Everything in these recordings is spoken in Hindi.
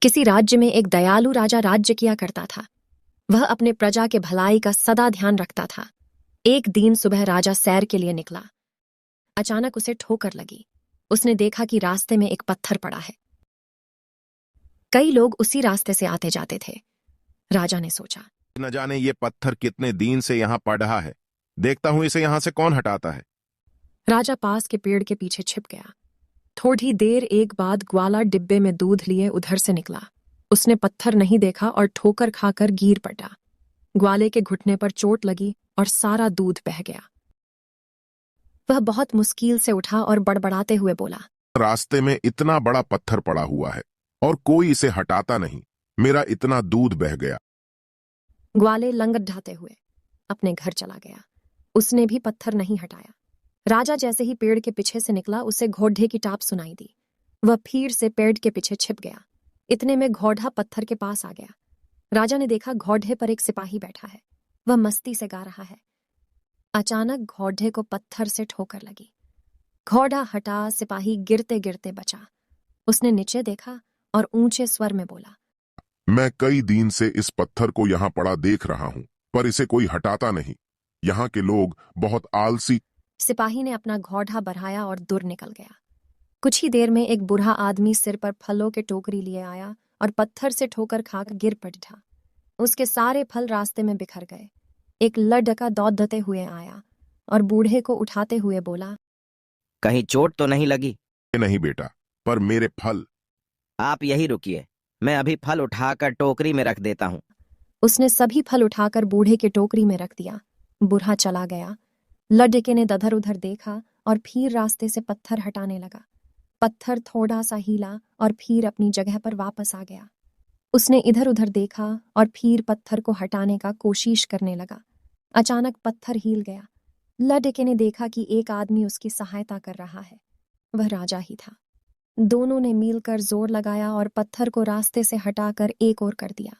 किसी राज्य में एक दयालु राजा राज्य किया करता था। वह अपने प्रजा के भलाई का सदा ध्यान रखता था। एक दिन सुबह राजा सैर के लिए निकला। अचानक उसे ठोकर लगी। उसने देखा कि रास्ते में एक पत्थर पड़ा है। कई लोग उसी रास्ते से आते जाते थे। राजा ने सोचा, न जाने ये पत्थर कितने दिन से यहाँ पड़ रहा है। देखता हूं इसे यहाँ से कौन हटाता है। राजा पास के पेड़ के पीछे छिप गया। थोड़ी देर एक बाद ग्वाला डिब्बे में दूध लिए उधर से निकला। उसने पत्थर नहीं देखा और ठोकर खाकर गिर पड़ा। ग्वाले के घुटने पर चोट लगी और सारा दूध बह गया। वह बहुत मुश्किल से उठा और बड़बड़ाते हुए बोला, रास्ते में इतना बड़ा पत्थर पड़ा हुआ है और कोई इसे हटाता नहीं। मेरा इतना दूध बह गया। ग्वाले लंगट ढाते हुए अपने घर चला गया। उसने भी पत्थर नहीं हटाया। राजा जैसे ही पेड़ के पीछे से निकला, उसे घोड़े की टाप सुनाई दी। वह फिर से पेड़ के पीछे छिप गया। इतने में घोड़ा पत्थर के पास आ गया। राजा ने देखा घोड़े पर एक सिपाही बैठा है। वह मस्ती से गा रहा है। अचानक घोड़े को पत्थर से ठोकर लगी। घोड़ा हटा, सिपाही गिरते गिरते बचा। उसने नीचे देखा और ऊंचे स्वर में बोला, मैं कई दिन से इस पत्थर को यहाँ पड़ा देख रहा हूँ, पर इसे कोई हटाता नहीं। यहाँ के लोग बहुत आलसी। सिपाही ने अपना घोड़ा बढ़ाया और दूर निकल गया। कुछ ही देर में एक बूढ़ा आदमी सिर पर फलों के टोकरी लिए आया और पत्थर से ठोकर खाकर गिर पड़ा। उसके सारे फल रास्ते में बिखर गए। एक लड़का दौड़ते हुए आया और बूढ़े को उठाते हुए बोला, कहीं चोट तो नहीं लगी? नहीं बेटा, पर मेरे फल। आप यही रुकिए, मैं अभी फल उठाकर टोकरी में रख देता हूँ। उसने सभी फल उठाकर बूढ़े के टोकरी में रख दिया। बूढ़ा चला गया। लड़के ने इधर उधर देखा और फिर रास्ते से पत्थर हटाने लगा। पत्थर थोड़ा सा हिला और फिर अपनी जगह पर वापस आ गया। उसने इधर उधर देखा और फिर पत्थर को हटाने का कोशिश करने लगा। अचानक पत्थर हिल गया। लड़के ने देखा कि एक आदमी उसकी सहायता कर रहा है। वह राजा ही था। दोनों ने मिलकर जोर लगाया और पत्थर को रास्ते से हटाकर एक ओर कर दिया।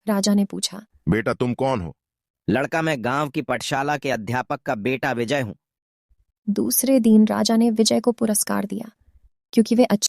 राजा ने पूछा, बेटा तुम कौन हो? लड़का, मैं गांव की पाठशाला के अध्यापक का बेटा विजय हूँ। दूसरे दिन राजा ने विजय को पुरस्कार दिया क्योंकि वे अच्छे